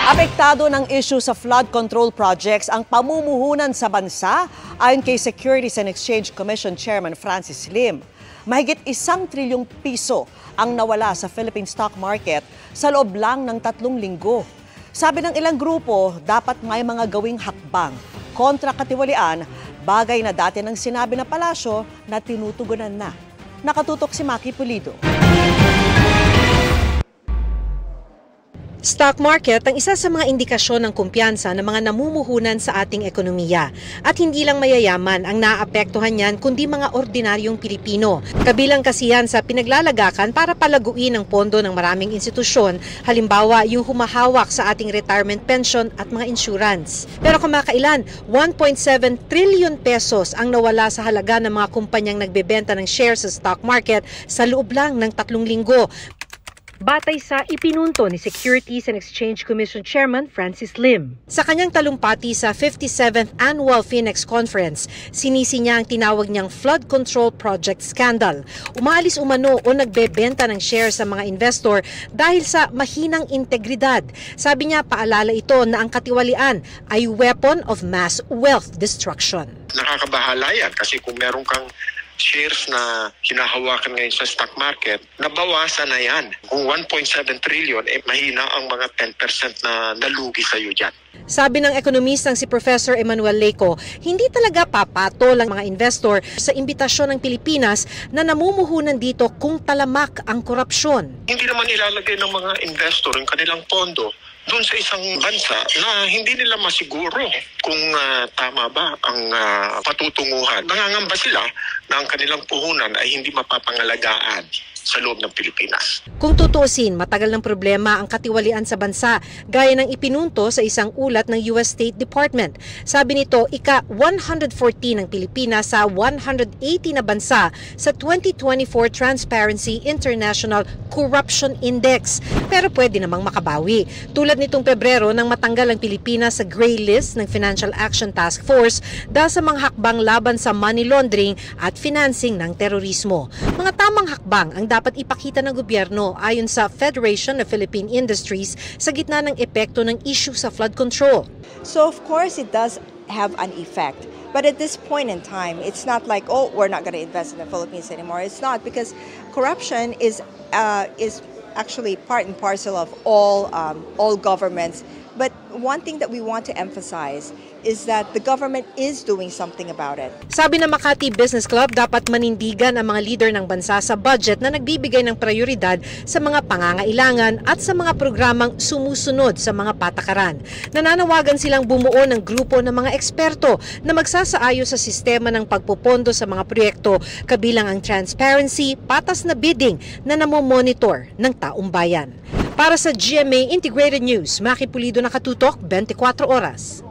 Apektado ng issue sa flood control projects ang pamumuhunan sa bansa ayon kay Securities and Exchange Commission Chairman Francis Lim. Mahigit 1 trilyong piso ang nawala sa Philippine stock market sa loob lang ng 3 linggo. Sabi ng ilang grupo, dapat may mga gawing hakbang kontra katiwalian, bagay na dati ng sinabi na palasyo na tinutugunan na. Nakatutok si Maki Pulido. Stock market ang isa sa mga indikasyon ng kumpiyansa ng mga namumuhunan sa ating ekonomiya. At hindi lang mayayaman ang naapektuhan niyan kundi mga ordinaryong Pilipino. Kabilang kasi yan sa pinaglalagakan para palaguin ang pondo ng maraming institusyon, halimbawa yung humahawak sa ating retirement pension at mga insurance. Pero kamakailan, 1.7 trillion pesos ang nawala sa halaga ng mga kumpanyang nagbebenta ng shares sa stock market sa loob lang ng 3 linggo. Batay sa ipinunto ni Securities and Exchange Commission Chairman Francis Lim. Sa kanyang talumpati sa 57th Annual Phoenix Conference, sinisi niya ang tinawag niyang flood control project scandal. Umaalis umano o nagbebenta ng shares sa mga investor dahil sa mahinang integridad. Sabi niya, paalala ito na ang katiwalian ay weapon of mass wealth destruction. Nakakabahala yan kasi kung meron kang shares na hinahawakan ngayon sa stock market, nabawasan na yan. Kung 1.7 trillion, mahina ang mga 10% na nalugi sa iyo dyan. Sabi ng ekonomistang si Professor Emmanuel Leco, hindi talaga papatol ang mga investor sa imbitasyon ng Pilipinas na namumuhunan dito kung talamak ang korupsyon. Hindi naman ilalagay ng mga investor yung kanilang pondo doon sa isang bansa na hindi nila masiguro kung tama ba ang patutunguhan. Nangangamba sila na ang kanilang puhunan ay hindi mapapangalagaan sa loob ng Pilipinas. Kung tutuusin, matagal ng problema ang katiwalian sa bansa, gaya ng ipinunto sa isang ulat ng US State Department. Sabi nito, ika-114 ng Pilipinas sa 180 na bansa sa 2024 Transparency International Corruption Index. Pero pwede namang makabawi. Tulad nitong Pebrero nang matanggal ang Pilipinas sa gray list ng Financial Action Task Force dahil sa mga hakbang laban sa money laundering at financing ng terorismo. Mga tamang hakbang ang dapat ipakita ng gobyerno ayon sa Federation of Philippine Industries sa gitna ng epekto ng issue sa flood control. So of course it does have an effect. But at this point in time, it's not like, oh, we're not going to invest in the Philippines anymore. It's not, because corruption is actually part and parcel of all governments. But one thing that we want to emphasize is that the government is doing something about it. Sabi ng Makati Business Club, dapat manindigan ang mga leader ng bansa sa budget na nagbibigay ng prioridad sa mga pangangailangan at sa mga programang sumusunod sa mga patakaran. Nananawagan silang bumuo ng grupo ng mga eksperto na magsasaayo sa sistema ng pagpopondo sa mga proyekto, kabilang ang transparency, patas na bidding na namomonitor ng taong bayan. Para sa GMA Integrated News, Maki Pulido, nakatutok 24 oras.